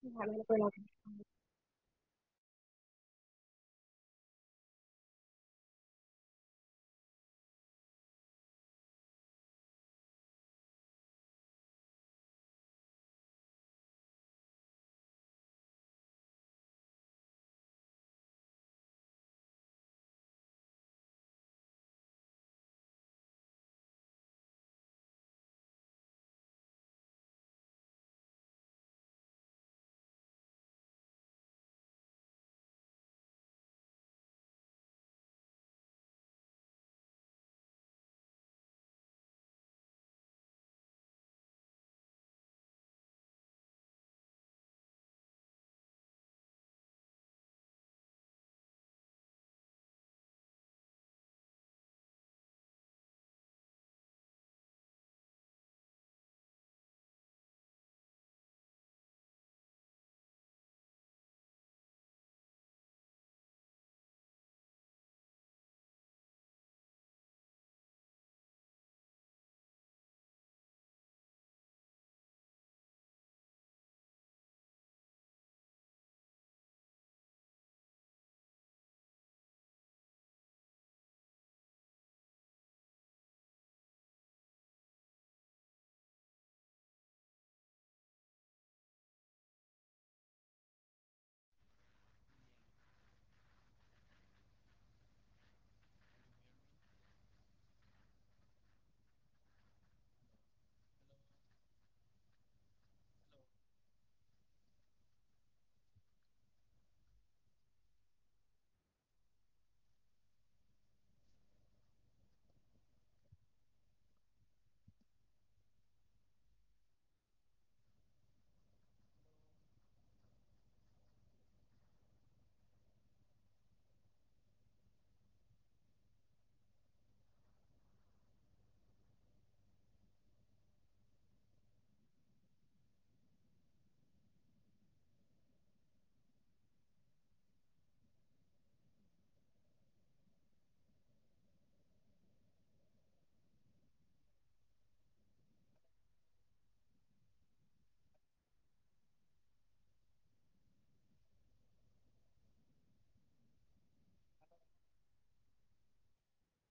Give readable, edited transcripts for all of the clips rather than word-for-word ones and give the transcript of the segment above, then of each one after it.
ভালো করে রাখো।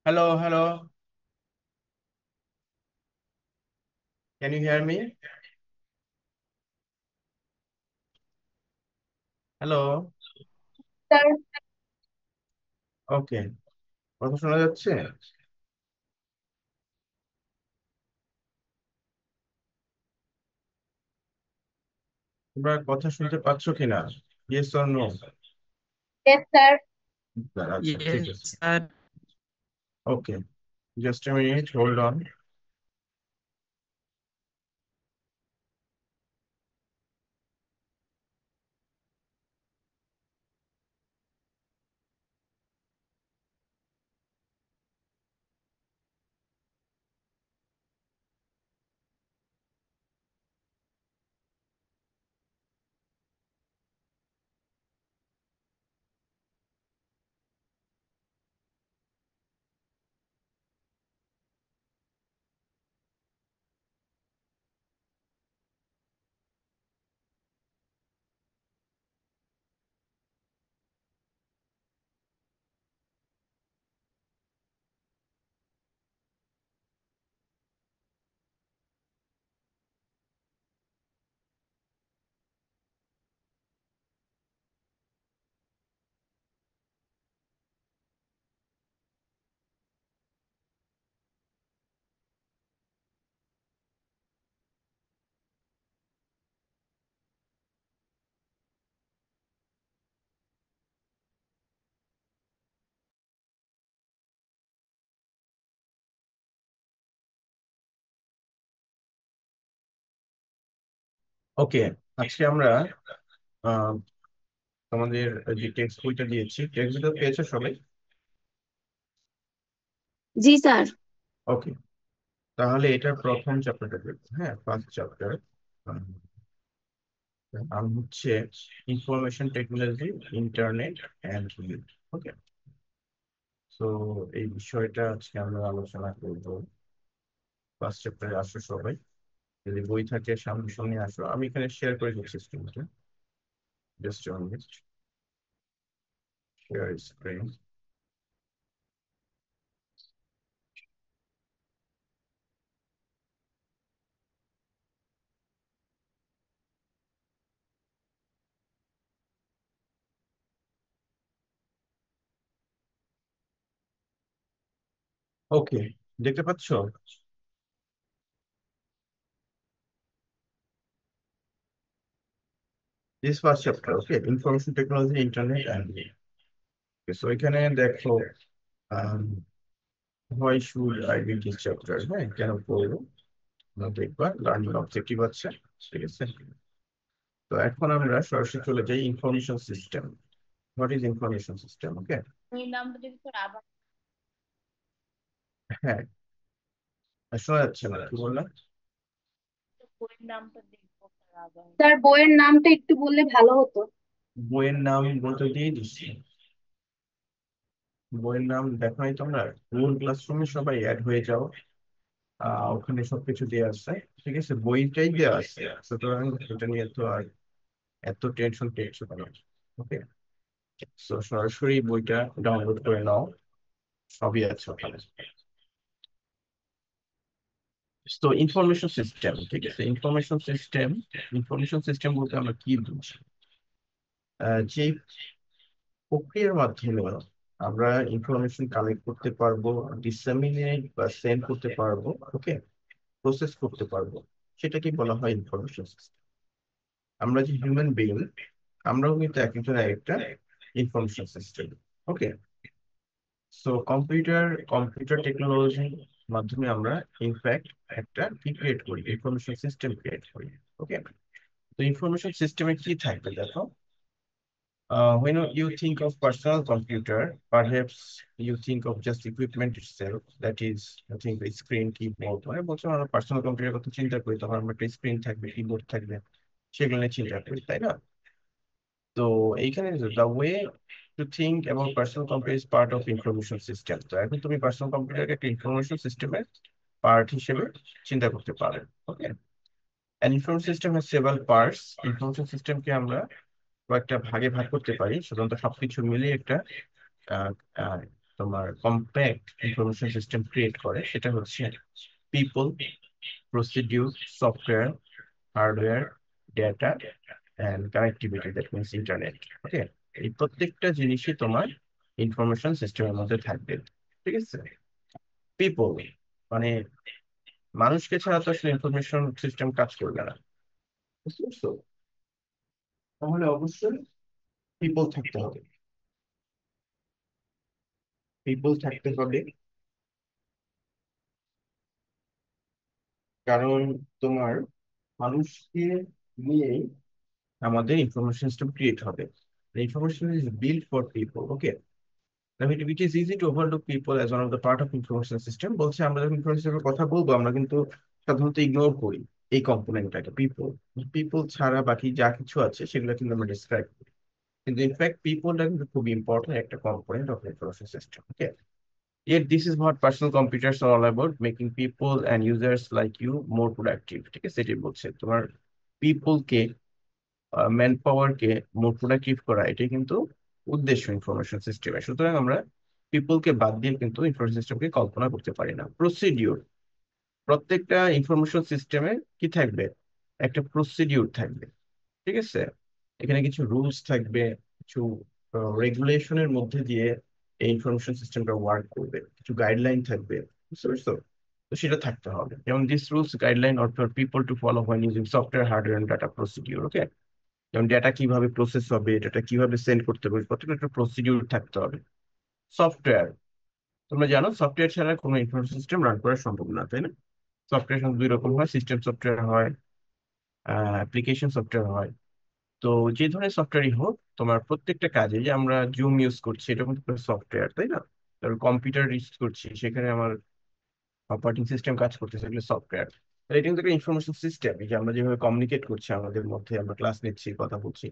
Hello, hello. Can you hear me? Hello. Sir. Okay, কথা শোনা যাচ্ছে? তোমরা কথা শুনতে পাচ্ছ কিনা? Yes or no? Yes sir. আচ্ছা, ঠিক Yes, আছে। sir. Okay, just a minute, hold on. Okay, আজকে আমরা আহ, তোমাদের যে টেক্সট বইটা দিয়েছি, টেক্সট বইটা পেয়েছো সবাই? জি স্যার। ওকে, তাহলে এটার প্রথম চ্যাপ্টারটা দেখবো। হ্যাঁ, ফার্স্ট চ্যাপ্টার। নাম হচ্ছে information technology, internet and youth. Okay, তো এই বিষয়টা আজকে আমরা আলোচনা করবো। ফার্স্ট চ্যাপ্টারে আসো সবাই, যদি বই থাকে সামনে সামনে আসো, আমি এখানে শেয়ার করে দিচ্ছি স্ক্রিনটা। Just a minute. Share screen. ওকে, দেখতে পাচ্ছ? This first chapter, okay, information technology, internet and me. So এখানে দেখো, um, why should I read this chapter? হ্যাঁ, কেন পড়বো? আমরা দেখবা লার্নিং অবজেক্টিভ আছে, ঠিক আছে? তো এখন আমরা সরাসরি চলে যাই information system. What is information system? Okay, ওই নামটা যদি তোর আবার হ্যাঁ, শোনা যাচ্ছে না, কি বললাম? বইয়ের নামটা দেখবো তার আবার তার বইয়ের নামটা একটু বললে ভালো হতো। বইয়ের নাম বলতে দিয়ে দিচ্ছি। বইয়ের নাম দেখো নাই তোমরা? গুগল ক্লাসরুমে সবাই অ্যাড হয়ে যাও, ওখানে সবকিছু দেওয়া আছে, ঠিক আছে? বইটাই দেওয়া আছে, সুতরাং এটা নিয়ে তো আর এত টেনশন টেনশন না। ওকে, তো সরাসরি বইটা ডাউনলোড করে নাও, সবই আছে ওখানে। তো ইনফরমেশন সিস্টেম, ঠিক আছে? ইনফরমেশন সিস্টেম বলতে আমরা কি বুঝি? যে প্রক্রিয়ার মাধ্যমে আমরা ইনফরমেশন কালেক্ট করতে পারবো, ডিসেমিনেট বা সেন্ড করতে পারবো, ওকে, প্রসেস করতে পারবো, সেটাকে বলা হয় ইনফরমেশন সিস্টেম। আমরা যে হিউম্যান বিং, আমরাও কিন্তু এক একজন একটা ইনফরমেশন সিস্টেম। ওকে, সো কম্পিউটার টেকনোলজির মাধ্যমে আমরা ইনফ্যাক্ট একটা কি ক্রিয়েট করি, ইনফরমেশন সিস্টেম ক্রিয়েট করি। ওকে, তো ইনফরমেশন সিস্টেমে কি থাকবে দেখো। When you think of personal computer, perhaps you think of just equipment itself, that is, I think the screen, keyboard. মানে বলছো আমরা পার্সোনাল কম্পিউটার কথা চিন্তা করি, তখন আমরা একটা স্ক্রিন থাকবে, কিবোর্ড থাকবে, সেগুলো নিয়ে চিন্তা করি, তাই না? তো এইখানে the way to think about personal computer is part of information system. তো এখন তুমি পার্সোনাল কম্পিউটারকে একটা ইনফরমেশন সিস্টেমের পার্ট হিসেবে চিন্তা করতে পারো। Okay, an information system has several parts. ইনফরমেশন সিস্টেমকে আমরা কয়েকটা ভাগে ভাগ করতে পারি, সাধারণত সবকিছু মিলিয়ে একটা আহ, আহ, তোমার কম্প্যাক্ট ইনফরমেশন সিস্টেম ক্রিয়েট করে। সেটা হচ্ছে people, procedure, software, hardware, data and connectivity, that means internet. Okay, এই প্রত্যেকটা জিনিসই তোমার ইনফরমেশন সিস্টেমের মধ্যে থাকবে, ঠিক আছে? পিপল মানে মানুষকে ছাড়া তো আসলে ইনফরমেশন সিস্টেম কাজ করবে না, বুঝতে পারছো? তাহলে অবশ্যই পিপল থাকতে হবে, পিপল থাকতে হবে, কারণ তোমার মানুষকে নিয়েই আমাদের ইনফরমেশন সিস্টেম ক্রিয়েট হবে। Information is build for people. Okay, it is easy to overlook people as one of the part of information system. বলছে আমরা যখন ইনফরমেশন সিস্টেমের কথা বলবো, আমরা কিন্তু সাধারণত ইগনোর করি এই কম্পোনেন্টটাকে, পিপল। পিপল ছাড়া বাকি যা কিছু আছে সেগুলো কিন্তু আমরা ডিসক্রাইব করি, কিন্তু ইনফ্যাক্ট পিপলটা কিন্তু খুব ইম্পর্টেন্ট একটা component of information system. Okay, yet this is what personal computers are all about, making people and users like you more productive। ঠিক আছে, এটাই বলছে তোমার পিপল কে, ম্যান পাওয়ার কে মোর প্রোডাক্টিভ করা, এটাই কিন্তু উদ্দেশ্য ইনফরমেশন সিস্টেমের। সুতরাং আমরা পিপল কে বাদ দিয়ে কিন্তু ইনফরমেশন সিস্টেমকে কল্পনা করতে পারি না। প্রসিডিউর, প্রত্যেকটা ইনফরমেশন সিস্টেমে কি থাকবে? একটা প্রসিডিউর থাকবে, ঠিক আছে? এখানে কিছু রুলস থাকবে, কিছু রেগুলেশনের মধ্যে দিয়ে এই ইনফরমেশন সিস্টেমটা ওয়ার্ক করবে, কিছু গাইডলাইন থাকবে, বুঝতে পারছো? তো সেটা থাকতে হবে, যেমন this rules guideline or for people to follow when using software, hardware and data procedure. Okay, যেমন ডেটা কিভাবে প্রসেস হবে, ডেটা কিভাবে সেন্ড করতে হবে, প্রত্যেকটা একটা প্রসিডিউর থাকতে হবে। সফটওয়্যার, তোমরা জানো সফটওয়্যার ছাড়া কোনো ইনফরমেশন সিস্টেম রান করা সম্ভব না, তাই না? সফটওয়্যার দুই রকম হয়, সিস্টেম সফটওয়্যার হয়, অ্যাপ্লিকেশন সফটওয়্যার হয়। তো যে ধরনের সফটওয়্যারই হোক, তোমার প্রত্যেকটা কাজে, যে আমরা জুম ইউজ করছি এটা কিন্তু সফটওয়্যার, তাই না? তারপর কম্পিউটার ইউজ করছি, সেখানে আমার অপারেটিং সিস্টেম কাজ করতেছে, এগুলো সফটওয়্যার। এটা কিন্তু একটা ইনফরমেশন সিস্টেম, এই যে আমরা যেভাবে কমিউনিকেট করছি আমাদের মধ্যে, আমরা ক্লাস নিচ্ছি, কথা বলছি।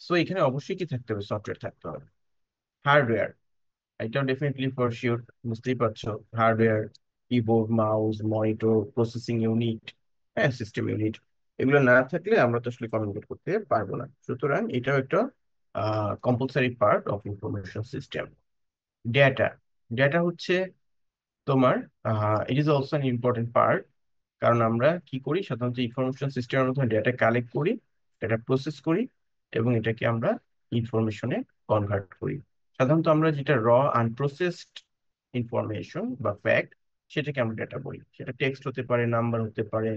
সো এখানে অবশ্যই কি থাকতে হবে? সফটওয়্যার থাকতে হবে। হার্ডওয়্যার, এটাও ডেফিনেটলি ফর শিওর, বুঝতেই পারছো। Hardware, keyboard, mouse, monitor, processing unit, হ্যাঁ, সিস্টেম ইউনিট, এগুলো না থাকলে আমরা তো আসলে কমিউনিকেট করতে পারবো না। সুতরাং এটাও একটা compulsory part of information system. Data, data হচ্ছে তোমার, it is also an important part. কারণ আমরা কি করি সাধারণত ইনফরমেশন সিস্টেমের মাধ্যমে ডেটা কালেক্ট করি, ডেটা প্রসেস করি, এবং এটাকে আমরা ইনফরমেশনে কনভার্ট করি। সাধারণত আমরা যেটা আনপ্রসেসড ইনফরমেশন বা ফ্যাক্ট, সেটাকে আমরা ডেটা বলি। সেটা টেক্সট হতে পারে, নাম্বার হতে পারে,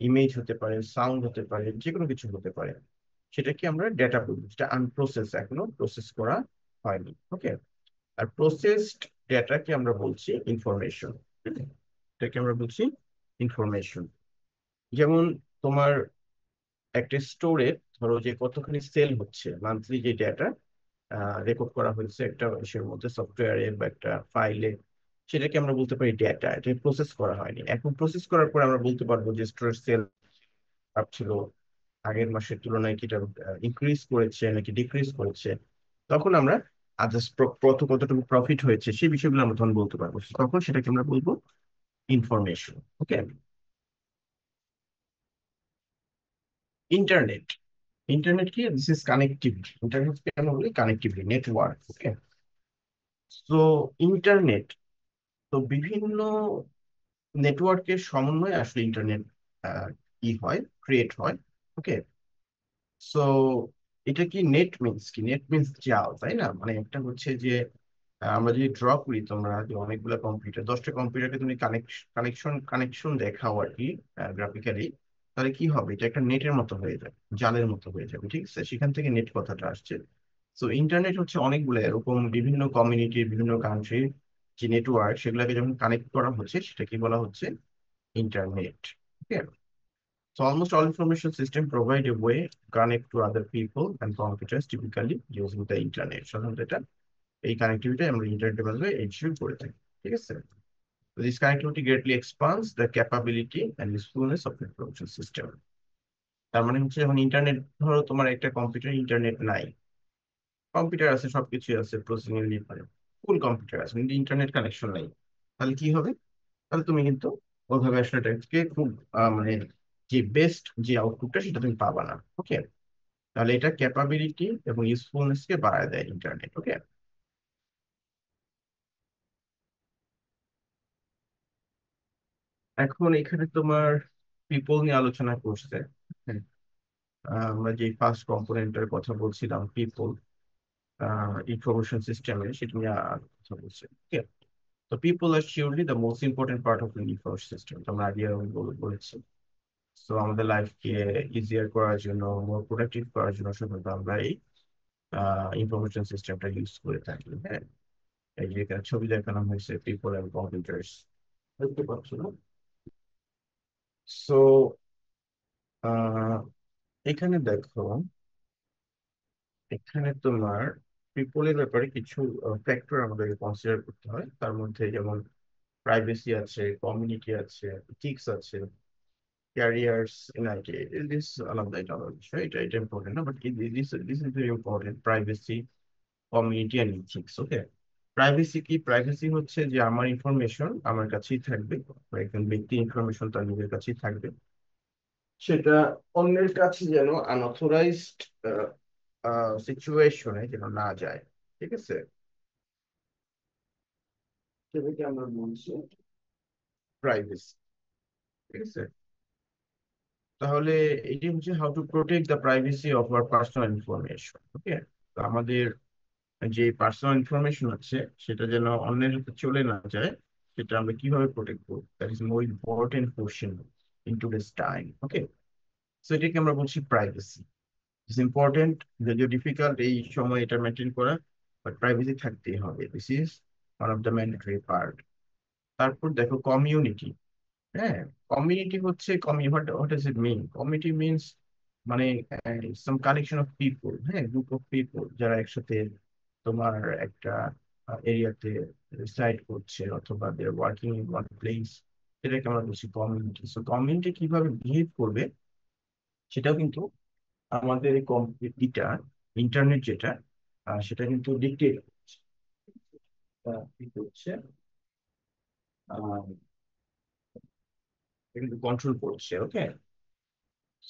ইমেজ হতে পারে, সাউন্ড হতে পারে, যে কোনো কিছু হতে পারে। সেটাকে আমরা ডেটা বলি, যেটা আনপ্রসেস, এখনো প্রসেস করা হয়নি। ওকে। আর প্রসেসড ডেটাকে আমরা বলছি ইনফরমেশন। এটাকে আমরা বলছি ইনফরমেশন। যেমন তোমার একটা স্টোরে ধরো যে কতখানি সেল হচ্ছে, মান্থলি যে ডেটা রেকর্ড করা হয়েছে একটা ইসের মধ্যে, সফটওয়্যারে বা একটা ফাইলে, সেটাকে আমরা বলতে পারি ডেটা। এটা প্রসেস করা হয়নি। এখন প্রসেস করার পর আমরা বলতে পারবো যে স্টোরের সেল আপ ছিল, আগের মাসের তুলনায় কি এটা ইনক্রিজ করেছে নাকি ডিক্রিজ করেছে। তখন আমরা আদার্স কতটুকু প্রফিট হয়েছে সেই বিষয়গুলো আমরা তখন বলতে পারবো, তখন সেটাকে আমরা বলবো ইনফরমেশন। ওকে। ইন্টারনেট, ইন্টারনেট কি? This is connectivity. ইন্টারনেট কেন বলি? Connectivity, network. ওকে। তো ইন্টারনেট, তো বিভিন্ন নেটওয়ার্কের সমন্বয়ে আসলে ইন্টারনেট কি হয়, ক্রিয়েট হয়। ওকে। সো এটা কি, নেট মিনস কি? নেট মিনস জাল, তাই না? মানে একটা হচ্ছে যে আমরা যদি ড্র করি, তোমরা যে অনেকগুলো কম্পিউটার, 10টা কম্পিউটারকে তুমি কানেকশন দেখাও আর কি গ্রাফিক্যালি, তাহলে কি হবে? এটা একটা নেটের মতো হয়ে যাবে, জালের মতো হয়ে যাবে। ঠিক আছে, সেখান থেকে নেট কথাটা আসছে। তো ইন্টারনেট হচ্ছে অনেকগুলো এরকম বিভিন্ন কমিউনিটির, বিভিন্ন কান্ট্রির যে নেটওয়ার্ক, সেগুলোকে যখন কানেক্ট করা হচ্ছে সেটাকে বলা হচ্ছে internet. Okay. So almost all information system provide a way to connect to other people and computers, typically using the internet. সাধারণত এটা, এই কানেক্টিভিটি আমরা ইন্টারনেটের মাধ্যমে এনশিওর করে থাকি। ঠিক আছে? So this connectivity greatly expands the capability and usefulness of the information system. তার মানে হচ্ছে যখন ইন্টারনেট, ধরো তোমার একটা কম্পিউটার ইন্টারনেট নাই, কম্পিউটার আছে, সবকিছু আছে, প্রসেসিং ইউনিট মানে ফুল কম্পিউটার আছে, কিন্তু ইন্টারনেট কানেকশন নাই, তাহলে কি হবে? তাহলে তুমি কিন্তু ওইভাবে আসলে এটাকে খুব মানে যে বেস্ট যে আউটপুটটা সেটা তুমি পাবা না। ওকে। তাহলে এটা ক্যাপাবিলিটি এবং ইউজফুলনেস কে বাড়ায় দেয় ইন্টারনেট। ওকে। এখন এখানে তোমার পিপল নিয়ে আলোচনা করছে। হ্যাঁ, আমরা যে ফার্স্ট কম্পোনেন্টের কথা বলছিলাম, পিপল ইনফরমেশন সিস্টেমে, সেটা নিয়ে কথা বলছে। ওকে। তো people are surely the most important part of information system, তোমরা আগে বলেছি। তো আমাদের লাইফকে ইজিয়ার করার জন্য, মোর প্রোডাক্টিভ করার জন্য সাধারণত আমরা এই ইনফরমেশন সিস্টেমটা ইউজ করে থাকি। হ্যাঁ, এই যে এখানে ছবি দেখানো হয়েছে পিপল এন্ড কম্পিউটার্স, দেখতে পাচ্ছ না? সো এখানে দেখো, এখানে তোমার পিপলের ব্যাপারে কিছু ফ্যাক্টর আমাদেরকে কনসিডার করতে হয়। তার মধ্যে যেমন প্রাইভেসি আছে, কমিউনিটি আছে, ইথিক্স আছে, ক্যারিয়ার্স ইন আইটি। দিস আলাদা, এটা আলাদা বিষয়, এটা ইম্পর্টেন্ট না, but this is very important, privacy, community and ethics. Okay. Privacy কি? প্রাইভেসি হচ্ছে যে আমার ইনফরমেশন আমার কাছেই থাকবে, বা একজন ব্যক্তি ইনফরমেশন তার নিজের কাছেই থাকবে, সেটা অন্যের কাছে যেন আনঅথরাইজড সিচুয়েশনে যেন না যায়। ঠিক আছে, সেটাকে আমরা বলছি প্রাইভেসি। ঠিক আছে। তাহলে এটি হচ্ছে how to protect the privacy of our personal information. Okay. তো আমাদের যে পার্সোনাল ইনফরমেশন আছে সেটা যেন অন্যের হাতে চলে না যায়, সেটা আমরা কিভাবে প্রোটেক্ট করবো, that is more important question in today's time. Okay. So এটাকে আমরা বলছি প্রাইভেসি। ইটস ইম্পর্টেন্ট, যদিও ডিফিকাল্ট এই সময় এটা মেনটেন করা, বাট প্রাইভেসি থাকতেই হবে। This is one of the mandatory part. তারপর দেখো কমিউনিটি। হ্যাঁ, কমিউনিটি হচ্ছে what what does it mean? Community means মানে সাম কালেকশন অফ পিপল, হ্যাঁ, গ্রুপ অফ পিপল যারা একসাথে তোমার একটা এরিয়াতে রিসাইড করছে, অথবা they are working in one place, সেটাকে আমরা বলছি কমিউনিটি। সো কমিউনিটি কিভাবে বিহেভ করবে সেটাও কিন্তু আমাদের এই কমিউনিটিটা, ইন্টারনেট যেটা, সেটা কিন্তু ডিকটেট করছে, আহ, এটা কিন্তু কন্ট্রোল করছে। ওকে।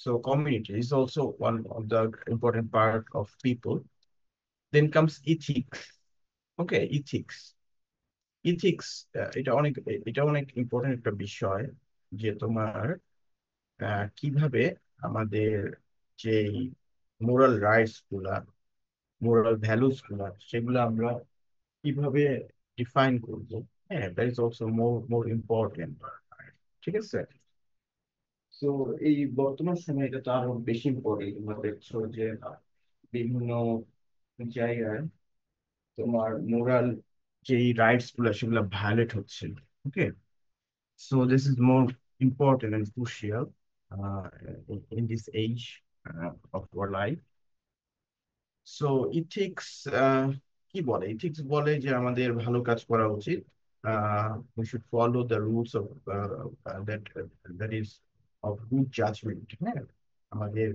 So community is also one of the important part of people. Then comes ethics. Okay, ethics. Ethics এটা অনেক ইম্পর্টেন্ট একটা বিষয়, যে তোমার কিভাবে আমাদের যে মোরাল রাইটস গুলা, মোরাল ভ্যালুস গুলা, সেগুলো আমরা কিভাবে ডিফাইন করবো। হ্যাঁ, that is also more more important. ঠিক আছে। তো এই বর্তমান সময়ে এটা তো আরো বেশি ইম্পর্টেন্ট। তোমরা দেখছো যে বিভিন্ন জায়গায় তোমার মোরাল যে রাইটস গুলা সেগুলো ভায়োলেট হচ্ছে। ওকে, so this is more important and crucial uh, in this age of our life. So ethics কি বলে? ethics বলে যে আমাদের ভালো কাজ করা উচিত। We should follow the rules of that is of good judgment. হ্যাঁ, আমাদের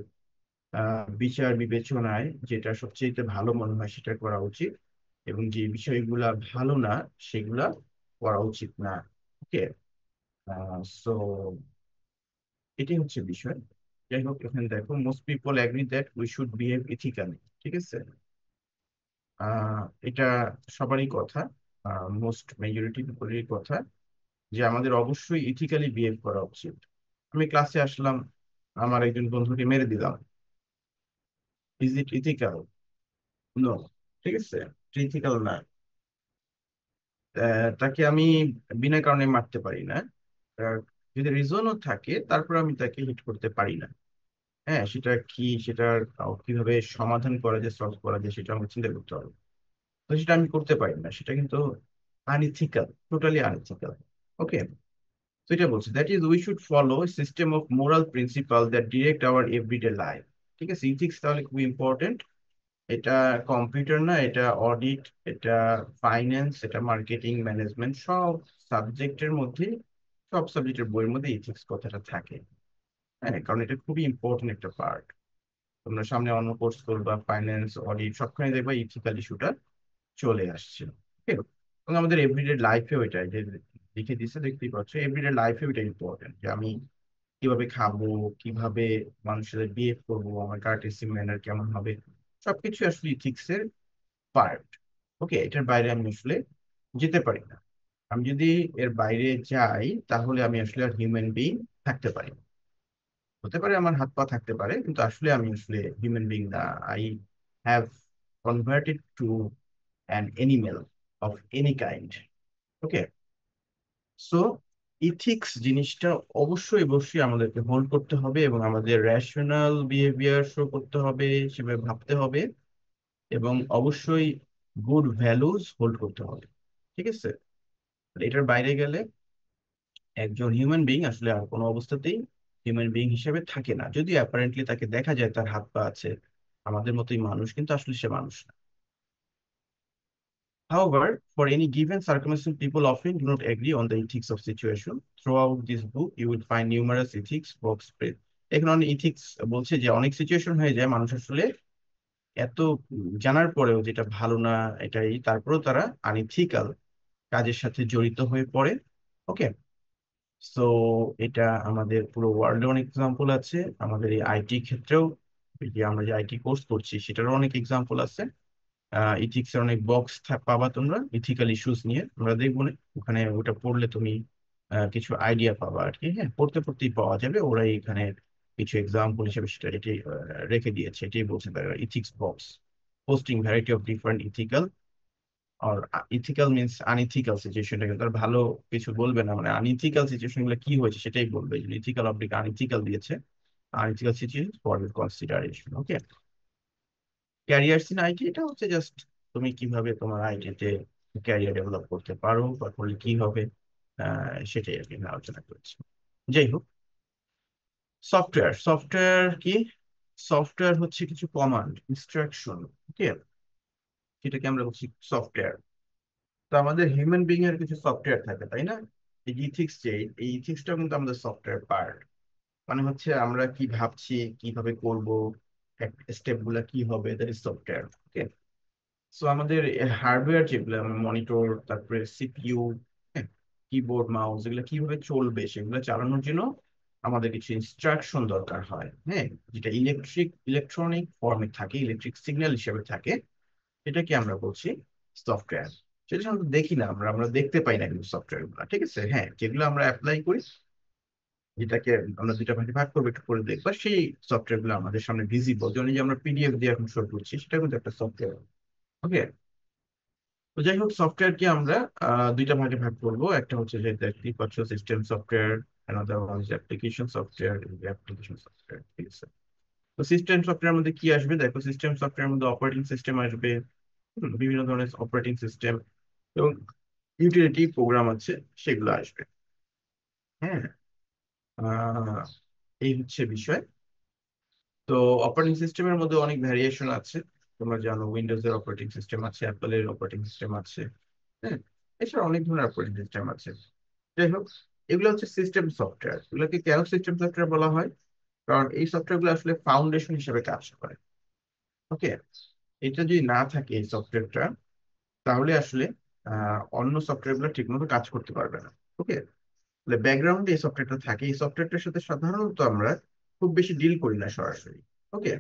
বিচার বিবেচনায় যেটা সবচেয়ে ভালো মনে হয় সেটা করা উচিত, এবং যে বিষয়গুলা ভালো না সেগুলা করা উচিত না। ওকে, সো এটাই হচ্ছে বিষয়। যাই হোক, এখানে দেখো, most people agri that we should behave ethically. ঠিক আছে। এটা সবারই কথা, মোস্ট মেজরিটি পিপলেরই কথা, যে আমাদের অবশ্যই ইথিক্যালি বিহেভ করা উচিত। আমি ক্লাসে আসলাম, আমার একজন বন্ধুকে মেরে দিলাম, ইজ ইট ইথিক্যাল? নো। ঠিক আছে, ইথিক্যাল না। তাকে আমি বিনা কারণে মারতে পারি না। আহ, যদি রিজনও থাকে, তারপর আমি তাকে হিট করতে পারি না। হ্যাঁ, সেটা কি, সেটার কিভাবে সমাধান করা যায়, সলভ করা যায়, সেটা আমাকে চিন্তা করতে হবে। তো সেটা আমি করতে পারি না, সেটা কিন্তু আনইথিক্যাল, টোটালি আনইথিক্যাল। ওকে, তো এটা বলছে that is we should follow system of moral principle that direct our everyday life. ঠিক আছে, ইথিক্স তাহলে খুব ইম্পর্টেন্ট। এটা কম্পিউটার না, এটা অডিট, এটা ফাইন্যান্স, এটা মার্কেটিং ম্যানেজমেন্ট, সাবজেক্টের মধ্যে সব সাবজেক্টের বইয়ের মধ্যে ইথিক্স কথাটা থাকে। হ্যাঁ, কারণ এটা খুবই ইম্পর্টেন্ট একটা পার্ট। তোমরা সামনে অন্য কোর্স করবা, ফাইন্যান্স, অডিট, সবখানে দেখবা ইথিক্যাল ইস্যুটা চলে আসছে। ঠিক আছে? এবং আমাদের এভরিডে লাইফেও এটা, যে লিখে দিচ্ছে দেখতেই পাচ্ছ, এভরিডে লাইফেও এটা ইম্পর্টেন্ট, যে আমি কিভাবে খাবো, কিভাবে মানুষের সাথে বিহেভ করবো, আমার কার্টেসি ম্যানার কেমন হবে, সবকিছু আসলে ইথিক্স এর পার্ট। ওকে, এটার বাইরে আমি আসলে যেতে পারি না। আমি যদি এর বাইরে যাই, তাহলে আমি আসলে আর হিউম্যান বিইং থাকতে পারি না। হতে পারে আমার হাত পা থাকতে পারে, কিন্তু আসলে আমি আসলে হিউম্যান বিং না। I have converted to an animal of any kind. Okay, so ethics জিনিসটা অবশ্যই অবশ্যই আমাদেরকে হোল্ড করতে হবে, এবং আমাদের রেশনাল বিহেভিয়ার শো করতে হবে, সেভাবে ভাবতে হবে, এবং অবশ্যই গুড ভ্যালুজ হোল্ড করতে হবে। ঠিক আছে। এটার বাইরে গেলে একজন হিউম্যান বিং আসলে আর কোনো অবস্থাতেই হিউম্যান বিং হিসেবে থাকে না। যদিও অ্যাপারেন্টলি তাকে দেখা যায় তার হাত পা আছে, আমাদের মতোই মানুষ, কিন্তু আসলে সে মানুষ না। However, for any given circumstance, people often do not agree on the ethics of situation. Throughout this book, you will find numerous ethics books spread. এখানে অনেক ইথিক্স বলছে যে অনেক সিচুয়েশন হয়ে যায় মানুষ আসলে এত জানার পরেও যেটা ভালো না, এটাই তারপরেও তারা আনইথিক্যাল কাজের সাথে জড়িত হয়ে পড়ে। ওকে, সো এটা আমাদের পুরো ওয়ার্ল্ডে অনেক এক্সাম্পল আছে, আমাদের এই আইটি ক্ষেত্রেও, এই যে আমরা যে আইটি কোর্স করছি সেটারও অনেক এক্সাম্পল আছে। ইথিক্স এর অনেক বক্স পাবা তোমরা ইথিক্যাল ইস্যুস নিয়ে, আমরা দেখবো না, ওখানে ওটা পড়লে তুমি কিছু আইডিয়া পাবা আর কি। হ্যাঁ, পড়তে পড়তেই পাওয়া যাবে, ওরাই এখানে কিছু এক্সাম্পল হিসেবে সেটা এটি রেখে দিয়েছে। এটাই বলছে তারা, ethics box posting variety of different ethical, আর ইথিক্যাল মিনস আনইথিক্যাল সিচুয়েশনটা, কিন্তু আর ভালো কিছু বলবে না, মানে আনইথিক্যাল সিচুয়েশন গুলো কি হয়েছে সেটাই বলবে। ইথিক্যাল অবলিক আনইথিক্যাল দিয়েছে, unethical situation for consideration. Okay, carriers in IT, এটা হচ্ছে জাস্ট তুমি কিভাবে তোমার আইটিতে ক্যারিয়ার ডেভেলপ করতে পারো, বা করলে কি হবে, সেটাই আর কি আমি আলোচনা করছি। যাই হোক, সফটওয়্যার কি? সফটওয়্যার হচ্ছে কিছু কমান্ড, ইনস্ট্রাকশন। ওকে, সেটাকে আমরা বলছি সফটওয়্যার। তো আমাদের হিউম্যান বিং এর কিছু সফটওয়্যার থাকে, তাই না? এই ইথিক্স, যে এই ইথিক্সটাও কিন্তু আমাদের সফটওয়্যার পার্ট। মানে হচ্ছে আমরা কি ভাবছি, কিভাবে করব, স্টেপ গুলা কি হবে, that is software. Okay, so আমাদের হার্ডওয়্যার যেগুলো, মনিটর, তারপরে সিপিইউ, কিবোর্ড, মাউস, এগুলো কিভাবে চলবে সেগুলো চালানোর জন্য আমাদের কিছু ইনস্ট্রাকশন দরকার হয়, হ্যাঁ, যেটা ইলেকট্রনিক ফর্মে থাকে, ইলেকট্রিক সিগন্যাল হিসেবে থাকে, এটাকে আমরা বলছি সফটওয়্যার। সেটা সাধারণত দেখি না, আমরা আমরা দেখতে পাই না কিন্তু সফটওয়্যার গুলো, ঠিক আছে, হ্যাঁ, যেগুলো আমরা অ্যাপ্লাই করি, যেটাকে আমরা দুইটা ভাগে ভাগ করবো একটু পরে দেখবা, সেই সফটওয়্যার গুলো আমাদের সামনে ভিজিবল, যেমন এই যে আমরা পিডিএফ দিয়ে এখন শো করছি, সেটা কিন্তু একটা সফটওয়্যার। ওকে, তো যাই হোক, সফটওয়্যারকে আমরা দুইটা ভাগে ভাগ করবো। একটা হচ্ছে যে দেখতেই পাচ্ছ system software, another one is application software, application software, ঠিক আছে। তো সিস্টেম সফটওয়্যার মধ্যে কি আসবে দেখো, সিস্টেম সফটওয়্যার মধ্যে অপারেটিং সিস্টেম আসবে, বিভিন্ন ধরনের অপারেটিং সিস্টেম এবং ইউটিলিটি প্রোগ্রাম আছে, সেগুলো আসবে। হ্যাঁ, আহ, এই হচ্ছে বিষয়। তো অপারেটিং সিস্টেমের মধ্যে অনেক ভ্যারিয়েশন আছে। তোমরা জানো উইন্ডোজ এর অপারেটিং সিস্টেম আছে, অ্যাপল এর অপারেটিং সিস্টেম আছে, হ্যাঁ, এছাড়া অনেক ধরনের অপারেটিং সিস্টেম আছে। যাই হোক, এগুলো হচ্ছে সিস্টেম সফটওয়্যার। এগুলোকে কেন সিস্টেম সফটওয়্যার বলা হয়? কারণ এই সফটওয়্যার গুলো আসলে ফাউন্ডেশন হিসেবে কাজ করে। ওকে, এটা যদি না থাকে এই সফটওয়্যারটা, তাহলে আসলে অন্য সফটওয়্যার গুলো ঠিকমতো কাজ করতে পারবে না। ওকে, তাহলে ব্যাকগ্রাউন্ডে এই সফটওয়্যারটা থাকে, এই সফটওয়্যারটার সাথে সাধারণত আমরা খুব বেশি ডিল করি না সরাসরি। ওকে,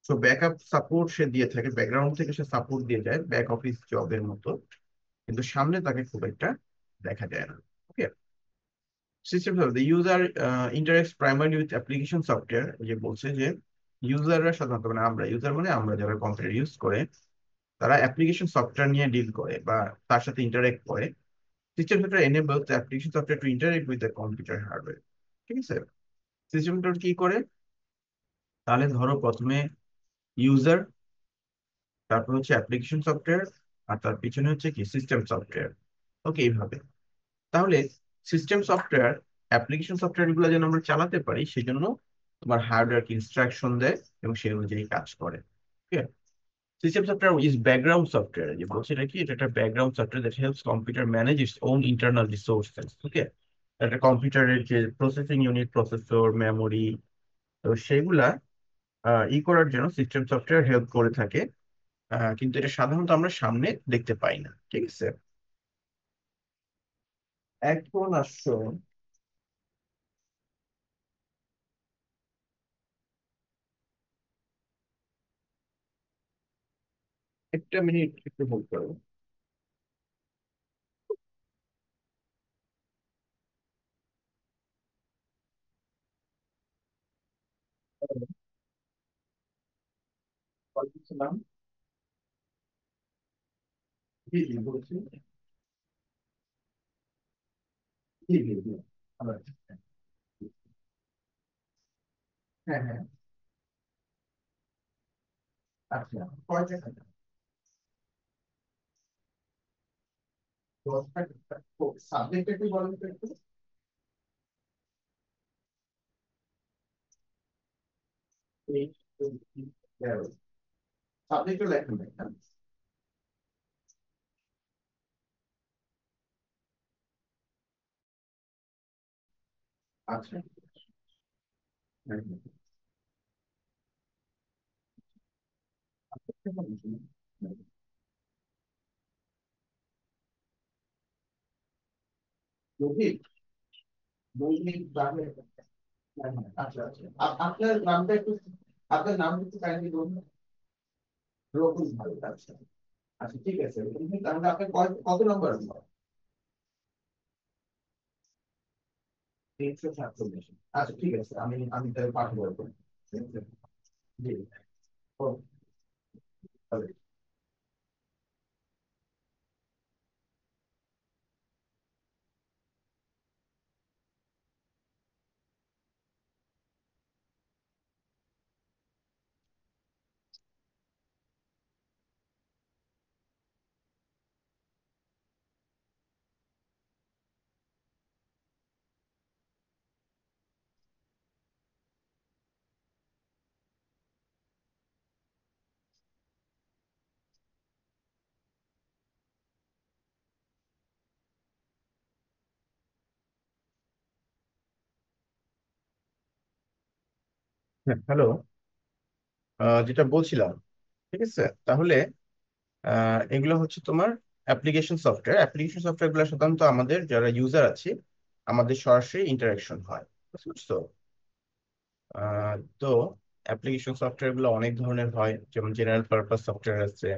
সো ব্যাকআপ সাপোর্ট সে দিয়ে থাকে, ব্যাকগ্রাউন্ড থেকে সে সাপোর্ট দিয়ে যায় ব্যাক অফিস জবের মতো, কিন্তু সামনে তাকে খুব একটা দেখা যায় না। Okay, system the user interacts primary with application software, যে বলছে যে ইউজাররা সাধারণত, মানে আমরা ইউজার মানে আমরা যারা কম্পিউটার ইউজ করে, তারা অ্যাপ্লিকেশন সফটওয়্যার নিয়ে ডিল করে বা তার সাথে ইন্টারেক্ট করে। System software enables the application software two interact with the computer hardware, ঠিক আছে। সিস্টেম সফটওয়্যার কি করে? তাহলে ধরো প্রথমে ইউজার, তারপর হচ্ছে অ্যাপ্লিকেশন সফটওয়্যার, আর তার পিছনে হচ্ছে কি সিস্টেম সফটওয়্যার। ওকে, এইভাবে। তাহলে সিস্টেম সফটওয়্যার, অ্যাপ্লিকেশন সফটওয়্যার গুলো যেন আমরা চালাতে পারি, সেই জন্য তোমার হার্ডওয়্যার ইনস্ট্রাকশন দেয় এবং সেই অনুযায়ী কাজ করে। ঠিক আছে, system software is background software, যে বলছে এটা কি, এটা একটা background software that helps computer manage its own internal resources. Okay, একটা কম্পিউটারের যে প্রসেসিং ইউনিট, প্রসেসর, মেমোরি, তো সেগুলা ই করার জন্য সিস্টেম সফটওয়্যার হেল্প করে থাকে। কিন্তু এটা সাধারণত আমরা সামনে দেখতে পাই না, ঠিক আছে। এখন আসছো, একটা মিনিট একটু হোল্ড করো। ওয়ালাইকুম আসসালাম। জি জি বলছি। জি জি জি। ভালো আছি। হ্যাঁ হ্যাঁ। আচ্ছা, কয়টা খাতা? 10টা। সাবজেক্ট একটু বলেন তো একটু। এই, সাবজেক্ট লেখেন নাই না? আচ্ছা। হ্যাঁ, হ্যাঁ। রোহিত, দৈনিক বাংলা। হ্যাঁ, হ্যাঁ, আচ্ছা আচ্ছা। আপনার নামটা একটু, আপনার নাম একটু কাইন্ডলি বলুন। রকুল ভাই, আচ্ছা। আচ্ছা ঠিক আছে, তাহলে আপনার কত নম্বর? 347। আচ্ছা ঠিক আছে, আমি আমি তাহলে পাঠাবো এখন। ঠিক আছে? জি। ও, তাহলে। হ্যাঁ, হ্যালো। যেটা বলছিলাম, ঠিক আছে, তাহলে এগুলো হচ্ছে তোমার অ্যাপ্লিকেশন সফটওয়্যার। অ্যাপ্লিকেশন সফটওয়্যার গুলো সাধারণত আমাদের যারা ইউজার আছে, আমাদের সরাসরি ইন্টারাকশন হয়। বুঝছো? তো অ্যাপ্লিকেশন সফটওয়্যার গুলো অনেক ধরনের হয়, যেমন জেনারেল পারপাস সফটওয়্যার আছে,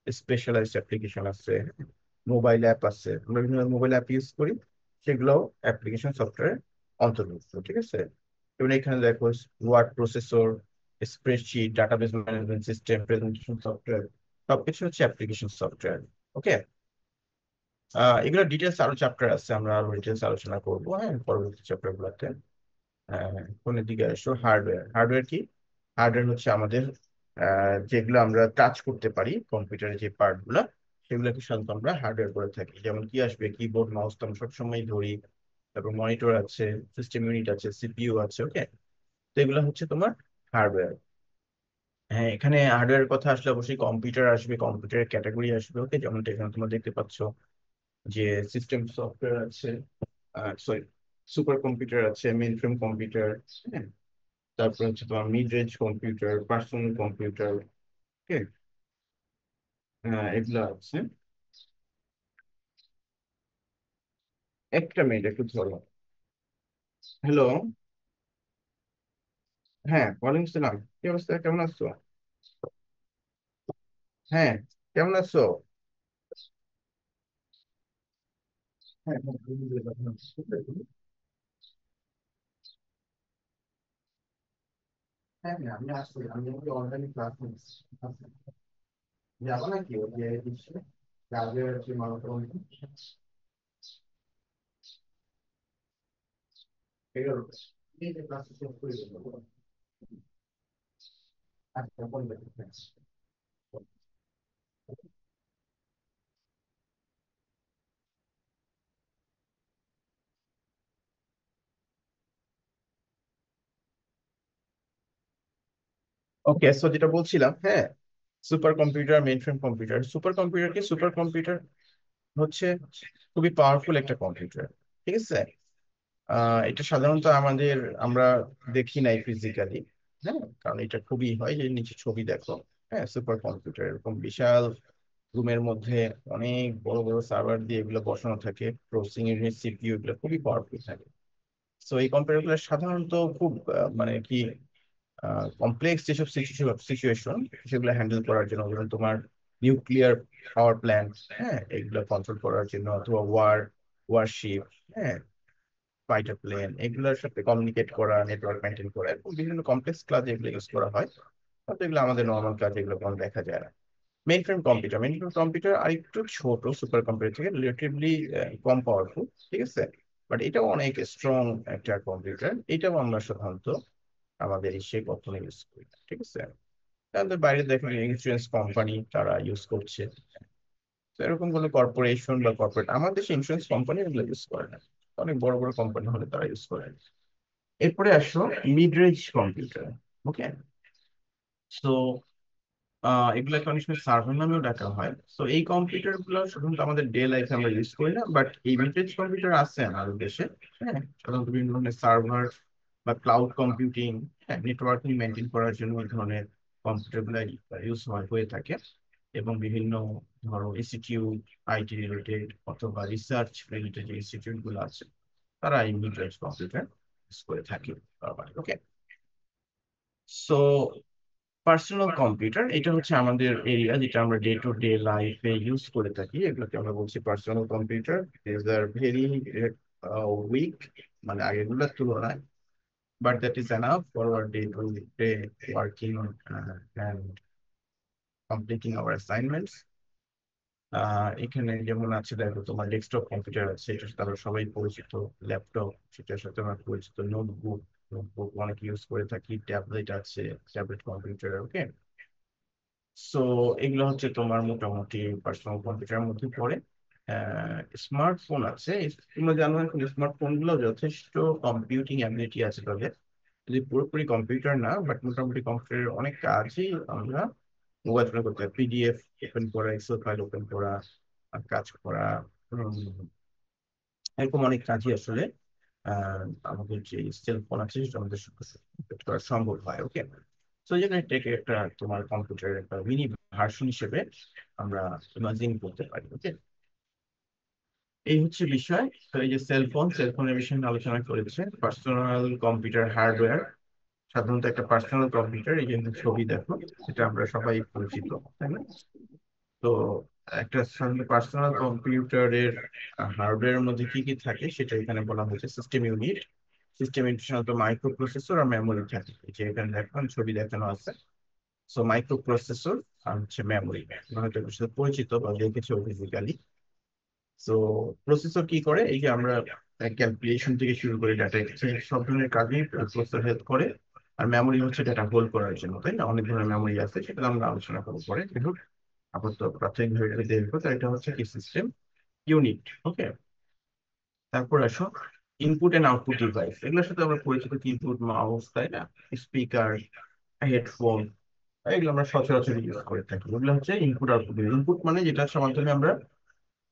স্পেশালাইজড অ্যাপ্লিকেশন আছে, মোবাইল অ্যাপ আছে, আমরা বিভিন্ন মোবাইল অ্যাপ ইউজ করি, সেগুলো অ্যাপ্লিকেশন সফটওয়্যার অন্তর্ভুক্ত। ঠিক আছে? যেমন এখানে দেখো, word processor, spreadsheet, database management system, presentation software, সবকিছু হচ্ছে অ্যাপ্লিকেশন সফটওয়্যার। ওকে, এগুলো ডিটেলস আরো চ্যাপ্টার আছে, আমরা আরো ডিটেলস আলোচনা করবো, হ্যাঁ, পরবর্তী চ্যাপ্টার গুলোতে। কোনের দিকে আসো, হার্ডওয়্যার। হার্ডওয়্যার কি? হার্ডওয়্যার হচ্ছে আমাদের যেগুলো আমরা টাচ করতে পারি, কম্পিউটারের যে পার্ট গুলো, সেগুলোকে সাধারণত আমরা হার্ডওয়্যার করে থাকি। যেমন কি আসবে, কিবোর্ড, মাউস তো আমরা সবসময় ধরি, তারপর মনিটর আছে, সিস্টেম ইউনিট আছে, সিপিইউ আছে। ওকে, তো এগুলো হচ্ছে তোমার হার্ডওয়্যার। হ্যাঁ, এখানে হার্ডওয়্যার কথা আসলে অবশ্যই কম্পিউটার আসবে, কম্পিউটারের ক্যাটাগরি আসবে। ওকে, যেমন এখানে তোমরা দেখতে পাচ্ছ যে সিস্টেম সফটওয়্যার আছে, সরি, সুপার কম্পিউটার আছে, মেইন ফ্রেম কম্পিউটার, হ্যাঁ, তারপর হচ্ছে তোমার mid range computer, personal computer. Okay, এগুলো আছে। একটা মিনিট, একটু ধরো। হ্যালো। হ্যাঁ, ওয়ালাইকুম আসসালাম, কি অবস্থা, কেমন আছো? হ্যাঁ, কেমন আছো? হ্যাঁ, হ্যাঁ, হ্যাঁ, হ্যাঁ, আমি আসছি, আমি অনলাইনে ক্লাস নিচ্ছি। যাবো নাকি ওই যে বিশ্বে কাজের যে মানুষ, এগারো, এই যে ক্লাস শেষ করে দেবো। আচ্ছা, কোন ব্যাপার? ওকে, সো যেটা বলছিলাম, হ্যাঁ, super computer, main frame computer. Super computer কি? সুপার কম্পিউটার হচ্ছে খুবই পাওয়ারফুল একটা কম্পিউটার। ঠিক আছে? এটা সাধারণত আমরা দেখি নাই ফিজিক্যালি, হ্যাঁ, কারণ এটা খুবই হয় যে নিচে ছবি দেখো। হ্যাঁ, সুপার কম্পিউটার এরকম বিশাল রুমের মধ্যে অনেক বড় বড় সার্ভার দিয়ে এগুলো বসানো থাকে, প্রসেসিং ইউনিট, সিপিইউ, এগুলো খুবই পাওয়ারফুল থাকে। তো এই কম্পিউটার গুলো সাধারণত খুব মানে কি, কমপ্লেক্স যেসব সিচুয়েশন, সেগুলো হ্যান্ডেল করার জন্য, যেমন তোমার নিউক্লিয়ার পাওয়ার প্ল্যান্ট, হ্যাঁ, এগুলো কন্ট্রোল করার জন্য, অথবা ওয়ারশিপ, হ্যাঁ, ফাইটার প্লেন, এগুলোর সাথে কমিউনিকেট করা, নেটওয়ার্ক মেনটেন করা, এরকম বিভিন্ন কমপ্লেক্স কাজে এগুলো ইউজ করা হয়। তো এগুলো আমাদের নর্মাল কাজ, এগুলো কোনো দেখা যায় না। মেইন ফ্রেম কম্পিউটার আরেকটু ছোট সুপার কম্পিউটার থেকে, রিলেটিভলি কম পাওয়ারফুল। ঠিক আছে? বাট এটাও অনেক স্ট্রং একটা কম্পিউটার। এটাও আমরা সাধারণত আমাদের সে কখনো ইউজ করি না। ঠিক আছে? তাদের বাইরে দেখেন ইন্স্যুরেন্স কোম্পানি তারা ইউজ করছে। তো এরকম কোনো কর্পোরেশন বা কর্পোরেট, আমাদের দেশে ইন্স্যুরেন্স কোম্পানি এগুলো ইউজ করে না। অনেক বড় বড় কোম্পানি হলে তারা ইউজ করে। এরপরে আসো মিড রেঞ্জ কম্পিউটার। ওকে, তো এগুলোকে অনেক সময় সার্ভার নামেও ডাকা হয়। তো এই কম্পিউটার গুলো সাধারণত আমাদের ডে লাইফে আমরা ইউজ করি না, বাট এই ভিন্টেজ কম্পিউটার আছে আমাদের দেশে। হ্যাঁ, সাধারণত বিভিন্ন ধরনের সার্ভার বা ক্লাউড কম্পিউটিং, হ্যাঁ, নেটওয়ার্কিং মেনটেন করার জন্য এই ধরনের কম্পিউটার গুলো ইউজ হয়ে থাকে। এবং বিভিন্ন, ধরো, ইনস্টিটিউট, আইটি রিলেটেড অথবা রিসার্চ রিলেটেড যে ইনস্টিটিউট গুলো আছে, তারা এই মিড রেঞ্জ কম্পিউটার ইউজ করে থাকে। ওকে, সো পার্সোনাল কম্পিউটার, এটা হচ্ছে আমাদের এরিয়া যেটা আমরা ডে টু ডে লাইফে ইউজ করে থাকি, এগুলোকে আমরা বলছি personal computer. This are very weak, মানে আগেগুলোর তুলনায়, but that is enough for our day to day working and completing our assignments. এখানে যেমন আছে, দেখো, তোমার ডেস্কটপ কম্পিউটার আছে, এটার সাথে আমরা সবাই পরিচিত। ল্যাপটপ, সেটার সাথে আমরা পরিচিত। নোটবুক, নোটবুক অনেক ইউজ করে থাকি। ট্যাবলেট আছে, ট্যাবলেট কম্পিউটার। ওকে, সো এগুলো হচ্ছে তোমার মোটামুটি পার্সোনাল কম্পিউটারের মধ্যে পড়ে। স্মার্টফোন আছে, তোমরা জানো এখন স্মার্টফোন গুলো যথেষ্ট কম্পিউটিং অ্যাবিলিটি আছে তাদের। যদি পুরোপুরি কম্পিউটার না, বাট মোটামুটি কম্পিউটারের অনেক কাজই আমরা মোবাইল ফোনে করতে পারি। পিডিএফ ওপেন করা, এক্সেল ফাইল ওপেন করা, কাজ করা, উম, এরকম অনেক কাজই আসলে আহ, আমাদের যে সেলফোন আছে সেটা আমাদের complete করা সম্ভব হয়। ওকে, তো এই জন্য এটাকে একটা তোমার কম্পিউটারের একটা মিনি ভার্সন হিসেবে আমরা ইমাজিন করতে পারি। ওকে, এই হচ্ছে বিষয়। তো এই যে সেলফোনের বিষয়ে নিয়ে আলোচনা করেছে, পার্সোনাল কম্পিউটার হার্ডওয়্যার। সাধারণত একটা পার্সোনাল কম্পিউটার, এই যে ছবি দেখো, এটা আমরা সবাই পরিচিত, তাই না? তো একটা পার্সোনাল কম্পিউটারের হার্ডওয়্যারের মধ্যে কি কি থাকে সেটা এখানে বলা হয়েছে। সিস্টেম ইউনিট, সিস্টেম ইউনিট সাধারণত মাইক্রো প্রসেসর আর মেমোরি থাকে, এই যে এখানে দেখুন ছবি দেখানো আছে। সো মাইক্রো প্রসেসর আর হচ্ছে মেমোরি, হয়তো এটার সাথে পরিচিত বা দেখেছো ফিজিক্যালি। সো প্রসেসর কি করে, এই যে আমরা ক্যালকুলেশন থেকে শুরু করে ডাটা এক্সচেঞ্জ সব ধরনের কাজেই প্রসেসর হেল্প করে। আর মেমোরি হচ্ছে ডাটা হোল্ড করার জন্য, তাই না? অনেক ধরনের মেমোরি আছে, সেটা আমরা আলোচনা করবো পরে। দেখুন আপাতত প্রাথমিকভাবে এটা দেখবো, তো এটা হচ্ছে কি সিস্টেম ইউনিট। ওকে, তারপর আসো ইনপুট এন্ড আউটপুট ডিভাইস। এগুলোর সাথে আমরা পরিচিত, কিবোর্ড, মাউস, তাই না? স্পিকার, হেডফোন, এগুলো আমরা সচরাচর ইউজ করে থাকি। এগুলো হচ্ছে ইনপুট আউটপুট ডিভাইস। ইনপুট মানে যেটার মাধ্যমে আমরা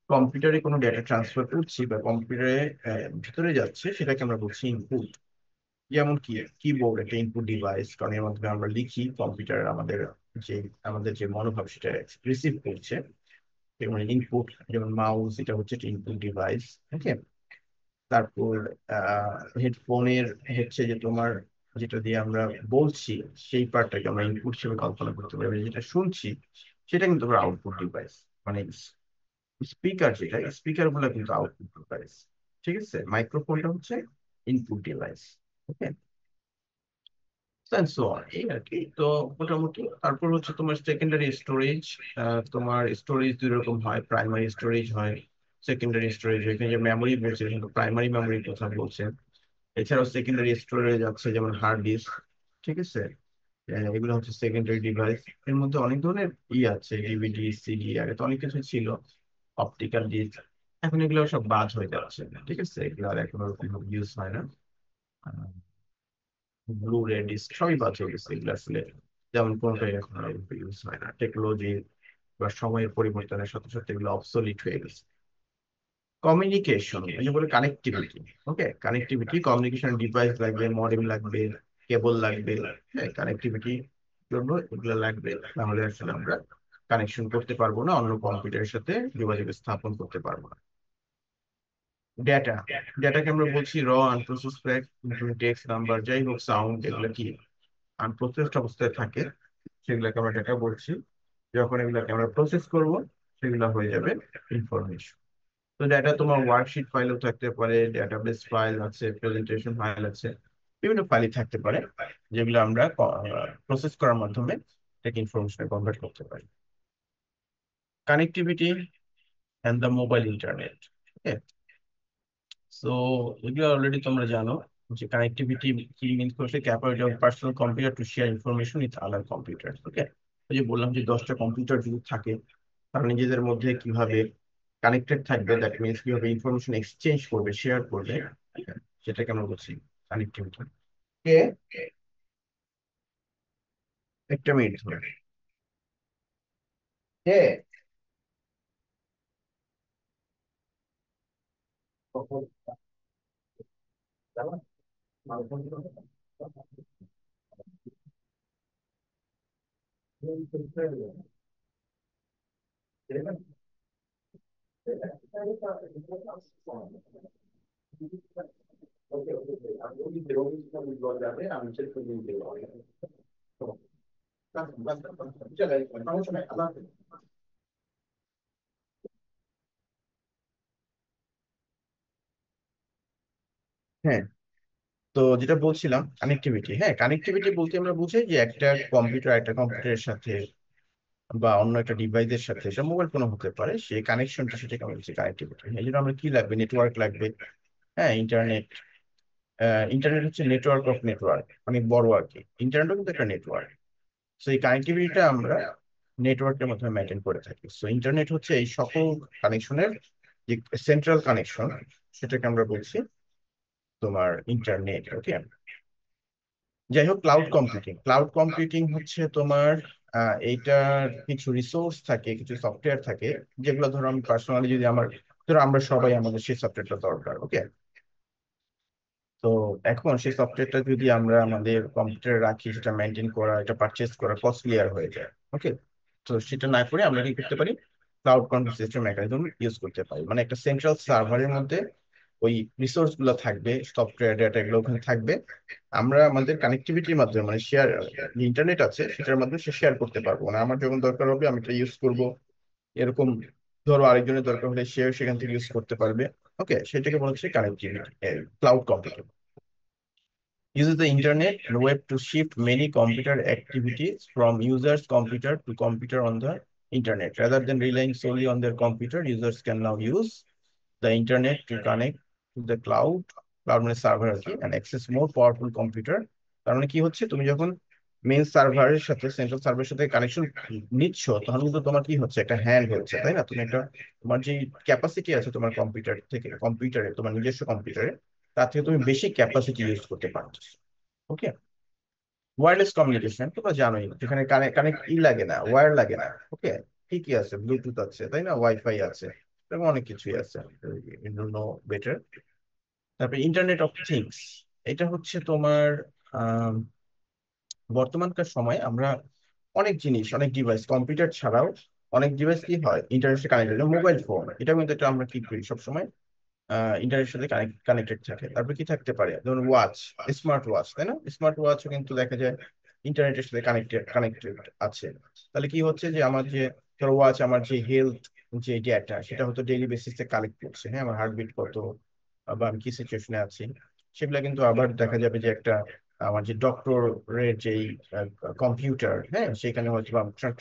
কম্পিউটারে কোনো ডেটা ট্রান্সফার করছি বা কম্পিউটারে ভিতরে যাচ্ছে, সেটাকে আমরা বলছি ইনপুট। যেমন কি কিবোর্ড একটা ইনপুট ডিভাইস, কারণ এর মাধ্যমে আমরা লিখি, কম্পিউটার যে আমাদের যে মনোভাব সেটা রিসিভ করছে, যেমন ইনপুট। যেমন মাউস, এটা হচ্ছে একটা ইনপুট ডিভাইস। ওকে, তারপর হেডফোনের হচ্ছে যে তোমার যেটা দিয়ে আমরা বলছি, সেই পার্টটাকে আমরা ইনপুট হিসেবে কল্পনা করতে পারি। যেটা শুনছি সেটা কিন্তু আমরা আউটপুট ডিভাইস, মানে স্পিকার, যেটা স্পিকার গুলো কিন্তু আউটপুট ডিভাইস। ঠিক আছে, মাইক্রোফোনটা হচ্ছে ইনপুট ডিভাইস। ওকে, সো এই আর কি। তো মোটামুটি তারপর হচ্ছে তোমার সেকেন্ডারি স্টোরেজ। তোমার স্টোরেজ দুই রকম হয়, প্রাইমারি স্টোরেজ হয়, সেকেন্ডারি স্টোরেজ। এখানে যে মেমোরি বলছে, কিন্তু প্রাইমারি মেমোরির কথা বলছেন। এছাড়াও সেকেন্ডারি স্টোরেজ আছে, যেমন হার্ড ডিস্ক। ঠিক আছে, এগুলো হচ্ছে সেকেন্ডারি ডিভাইস। এর মধ্যে অনেক ধরনের আছে, ডিভিডি, সিডি, আগে তো অনেক কিছু ছিল, অপটিক্যাল ডিস্ক। এখন এগুলো সব বাদ হয়ে যাচ্ছে। ঠিক আছে, এগুলো আর এখন ওরকম ইউজ হয় না। ব্লু রে ডিস্ক সবই বাদ হয়ে গেছে, এগুলো আসলে যেমন কোনোটাই এখন আর ইউজ হয় না। টেকনোলজি বা সময়ের পরিবর্তনের সাথে সাথে এগুলো অবসলিট হয়ে গেছে। কমিউনিকেশন, এই যে বলে কানেক্টিভিটি। ওকে, কানেক্টিভিটি, কমিউনিকেশন ডিভাইস লাগবে, মডেম লাগবে, কেবল লাগবে। হ্যাঁ, কানেক্টিভিটি জন্য এগুলো লাগবে, নাহলে আসলে আমরা কানেকশন করতে পারবো না, অন্য কম্পিউটারের সাথে যোগাযোগ স্থাপন করতে পারবো না। ডেটা, ডেটাকে আমরা বলছি র আনপ্রসেস ফ্যাক্ট, টেক্সট, নাম্বার, যাই হোক, সাউন্ড, এগুলো কি আনপ্রসেসড অবস্থায় থাকে, সেগুলোকে আমরা ডেটা বলছি। যখন এগুলোকে আমরা প্রসেস করব, সেগুলো হয়ে যাবে ইনফরমেশন। তো ডেটা তোমার ওয়ার্কশিট ফাইলও থাকতে পারে, ডেটাবেস ফাইল আছে, প্রেজেন্টেশন ফাইল আছে, বিভিন্ন ফাইলই থাকতে পারে, যেগুলো আমরা প্রসেস করার মাধ্যমে এটাকে ইনফরমেশনে কনভার্ট করতে পারি। Connectivity and the mobile internet. Okay, so এগুলো অলরেডি তোমরা জানো যে কানেক্টিভিটি কি মিন করছে, capability of personal computer to share information with other computer. Okay, ওই যে বললাম যে 10টা কম্পিউটার যদি থাকে, তারা নিজেদের মধ্যে কিভাবে কানেক্টেড থাকবে, দ্যাট মিনস কিভাবে ইনফরমেশন এক্সচেঞ্জ করবে, শেয়ার করবে, সেটাকে আমরা বলছি কানেক্টিভিটি। কে, একটা মিনিট ধরে, কে, আমি চেক করে দিতে পারি। হ্যাঁ, তো যেটা বলছিলাম কানেক্টিভিটি, হ্যাঁ, কানেক্টিভিটি বলতে আমরা বুঝি যে একটা কম্পিউটারের সাথে বা অন্য একটা ডিভাইসের সাথে, সেটা মোবাইল ফোন হতে পারে, সেই কানেকশনটা, সেটাকে আমরা বলছি কানেক্টিভিটি। এই জন্য আমরা কি লাগবে, নেটওয়ার্ক লাগবে। হ্যাঁ, ইন্টারনেট। ইন্টারনেট হচ্ছে নেটওয়ার্ক অফ নেটওয়ার্ক, অনেক বড় আর কি। ইন্টারনেটও কিন্তু একটা নেটওয়ার্ক। সো এই কানেক্টিভিটিটা আমরা নেটওয়ার্কের মাধ্যমে মেনটেন করে থাকি। সো ইন্টারনেট হচ্ছে এই সকল কানেকশনের যে সেন্ট্রাল কানেকশন, সেটাকে আমরা বলছি তোমার ইন্টারনেট। ওকে, যাই হোক, ক্লাউড কম্পিউটিং হচ্ছে তোমার এইটার কিছু রিসোর্স থাকে, কিছু সফটওয়্যার থাকে, যেগুলো ধরো আমি পার্সোনালি যদি ধরো আমরা সবাই আমাদের সেই সফটওয়্যারটা দরকার। ওকে, তো এখন সেই সফটওয়্যারটা যদি আমরা আমাদের কম্পিউটারে রাখি, সেটা মেনটেন করা, এটা পারচেস করা কস্টলি আর হয়ে যায়। ওকে, তো সেটা না করে আমরা কি করতে পারি, cloud computing system mechanism use করতে পারি। মানে একটা সেন্ট্রাল সার্ভারের মধ্যে ওই রিসোর্স গুলো থাকবে, সফটওয়্যার ডেটা এগুলো ওখানে থাকবে। আমরা আমাদের কানেক্টিভিটির মাধ্যমে মানে শেয়ার, ইন্টারনেট আছে সেটার মাধ্যমে সে শেয়ার করতে পারবো, মানে আমার যখন দরকার হবে আমি এটা ইউজ করব, এরকম ধরো আরেকজনের দরকার হলে সে সেখান থেকে ইউজ করতে পারবে। ওকে, সেটাকে বলা হচ্ছে connectivity. Cloud computing uses the internet and web to shift many computer activities from users' computer to computer on the internet. Rather than relying solely on their computer, users can now use the internet to connect to the cloud মানে server আর কি, and access more powerful computer। তার মানে কি হচ্ছে, তুমি যখন main সার্ভারের সাথে সেন্ট্রাল সার্ভারের সাথে কানেকশন নিচ্ছ, তখন কিন্তু তোমার কি হচ্ছে, একটা হ্যান্ড হচ্ছে, তাই না? তুমি একটা, তোমার যে ক্যাপাসিটি আছে তোমার কম্পিউটার থেকে, কম্পিউটারে তোমার নিজস্ব কম্পিউটারে, তার থেকে তুমি বেশি ক্যাপাসিটি ইউজ করতে পারছো। ওকে, ওয়্যারলেস কমিউনিকেশন তোমরা জানোই, যেখানে কানেক্ট লাগে না, ওয়্যার লাগে না। ওকে, ঠিকই আছে, ব্লুটুথ আছে, তাই না, ওয়াইফাই আছে, এরকম অনেক কিছুই আছে, নো বেটার। তারপরে ইন্টারনেট অফ থিংস, এটা হচ্ছে তোমার আহ, বর্তমানকার সময় আমরা অনেক জিনিস, অনেক ডিভাইস, কম্পিউটার ছাড়াও অনেক ডিভাইস কি হয় ইন্টারনেটে কানেক্টেড। মোবাইল ফোন, এটা কিন্তু একটা আমরা কি করি সবসময়, ইন্টারনেটের সাথে কানেক্টেড থাকে। তারপর কি থাকতে পারে, যেমন ওয়াচ, স্মার্ট ওয়াচ, তাই না? স্মার্ট ওয়াচও কিন্তু দেখা যায় ইন্টারনেটের সাথে কানেক্টেড আছে। তাহলে কি হচ্ছে যে আমার যে ধরো ওয়াচ, আমার যে হেলথ যে ডেটা, সেটা হয়তো ডেইলি বেসিসে কালেক্ট করছে, হ্যাঁ, আমার হার্টবিট কত বা আমি কি সিচুয়েশনে আছি, সেগুলা কিন্তু আবার দেখা যাবে যে একটা আমার যে ডক্টরের যেই কম্পিউটার, হ্যাঁ, সেখানে হয়তো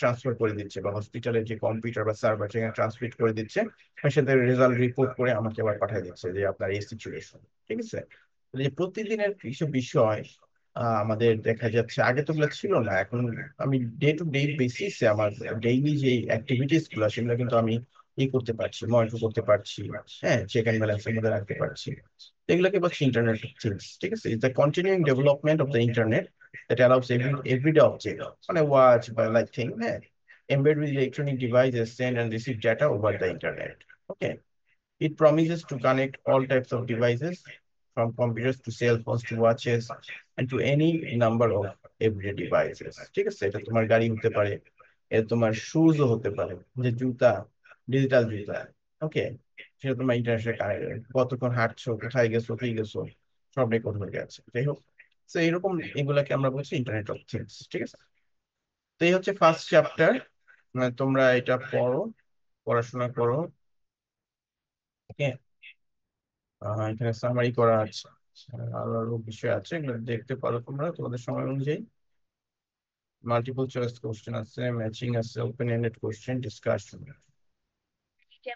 ট্রান্সফার করে দিচ্ছে, বা হসপিটালের যে কম্পিউটার বা সার্ভার সেখানে ট্রান্সমিট করে দিচ্ছে, সেটার রেজাল্ট রিপোর্ট করে আমাকে আবার পাঠিয়ে দিচ্ছে যে আপনার এই সিচুয়েশন। ঠিক আছে, তো এই প্রতিদিনের কিছু বিষয় আমাদের দেখা যাচ্ছে, আগে তো এগুলো ছিল না, এখন আমি ডে টু ডে বেসিসে আমার ডেইলি যে অ্যাক্টিভিটিস গুলো সেগুলো কিন্তু আমি করতে পারছি, মনিটর করতে পারছি, হ্যাঁ, চেক অ্যান্ড ব্যালেন্সের মধ্যে রাখতে পারছি। এগুলোকে বলছে ইন্টারনেট অফ থিংস। ঠিক আছে, is the continuing development of the internet that allows everyday object, মানে ওয়াচ বা লাইক থিং, হ্যাঁ, embed with electronic devices, send and receive data over the internet. Okay, it promises to connect all types of devices, from computers to cell phones to watches and to any number of everyday devices. ঠিক আছে, এটা তোমার গাড়ি হতে পারে, এটা তোমার শুজও হতে পারে, যে জুতা, ডিজিটাল জুতা। ওকে, সেটা তোমার ইন্টারনেটে কানেক্ট, কতক্ষণ হাঁটছো, কোথায় গেছো, কি গেছো, সব রেকর্ড হয়ে গেছে, যাই হোক। তো এইরকম এগুলাকে আমরা বলছি ইন্টারনেট অফ থিংস। ঠিক আছে, তো এই হচ্ছে ফার্স্ট চ্যাপ্টার, তোমরা এটা পড়ো, পড়াশোনা করো। ওকে, এখানে সামারি করা আছে, আরো আরো বিষয় আছে, এগুলো দেখতে পারো তোমরা তোমাদের সময় অনুযায়ী। মাল্টিপল চয়েস কোশ্চেন আছে, ম্যাচিং আছে, open ended question, discussion.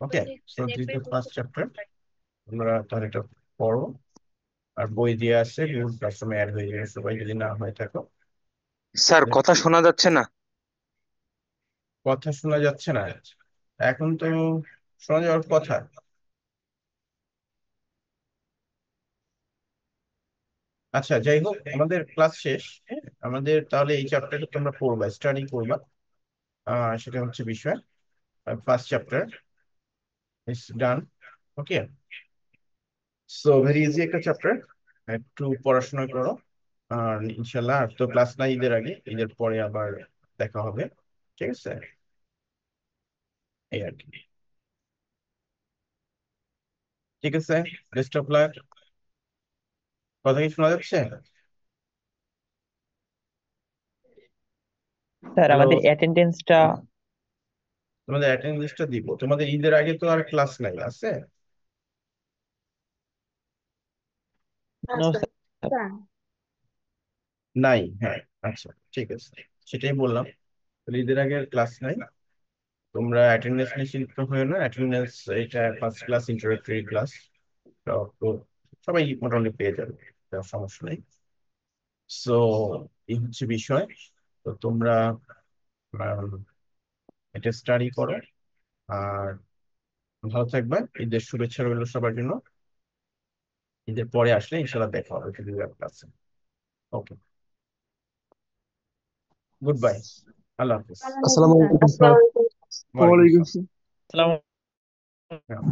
Okay, so this the first chapter, তোমরা তাহলে এটা পড়ো। আর বই দিয়ে আছে, গুগল ক্লাসরুমে অ্যাড হয়ে যাবে সবাই, যদি না হয়ে থাকো। স্যার, কথা শোনা যাচ্ছে না। কথা শোনা যাচ্ছে না? এখন তো শোনা যাওয়ার কথা। আচ্ছা, যাই হোক, আমাদের ক্লাস শেষ, হ্যাঁ, আমাদের তাহলে এই চ্যাপ্টারটা তোমরা পড়বা, স্টাডি করবা, সেটা হচ্ছে বিষয়। First chapter is done. Okay, so very easy একটা চ্যাপ্টার, একটু পড়াশোনা করো। আর ইনশাল্লাহ আর তো ক্লাস নাই ঈদের আগে, ঈদের পরে আবার দেখা হবে। ঠিক আছে, এই আর কি। ঠিক আছে, বেস্ট অফ লাক। কথা কি শোনা যাচ্ছে? স্যার হ্যালো, আমাদের অ্যাটেন্ডেন্সটা। তোমাদের অ্যাটেন্ডেন্সটা দিব, তোমাদের ঈদের আগে তো আর ক্লাস নাই, আছে? No sir. নাই, হ্যাঁ, আচ্ছা, ঠিক আছে, সেটাই বললাম, তাহলে ঈদের আগে ক্লাস নাই। তোমরা অ্যাটেন্ডেন্স নিয়ে চিন্তিত হয়ে না, অ্যাটেন্ডেন্স এটা ফার্স্ট ক্লাস ইন্ট্রোডাক্টরি ক্লাস, তো সবাই মোটামুটি পেয়ে যাবে, তার সমস্যা নেই। সো এই হচ্ছে বিষয়। তো তোমরা আম, এটা স্টাডি করো, আর ভালো থাকবে। ঈদের শুভেচ্ছা রইল সবার জন্য। ঈদের পরে আসলে ইনশাল্লাহ দেখা হবে ক্লাসে। ওকে, গুড বাই, আল্লাহ হাফিজ। আসসালামু আসসালামু আলাইকুম আলাইকুম স্যার। স্যার। ওয়ালাইকুম ওয়ালাইকুম আসসালাম। আসসালাম। আসসালামু হ্যাঁ।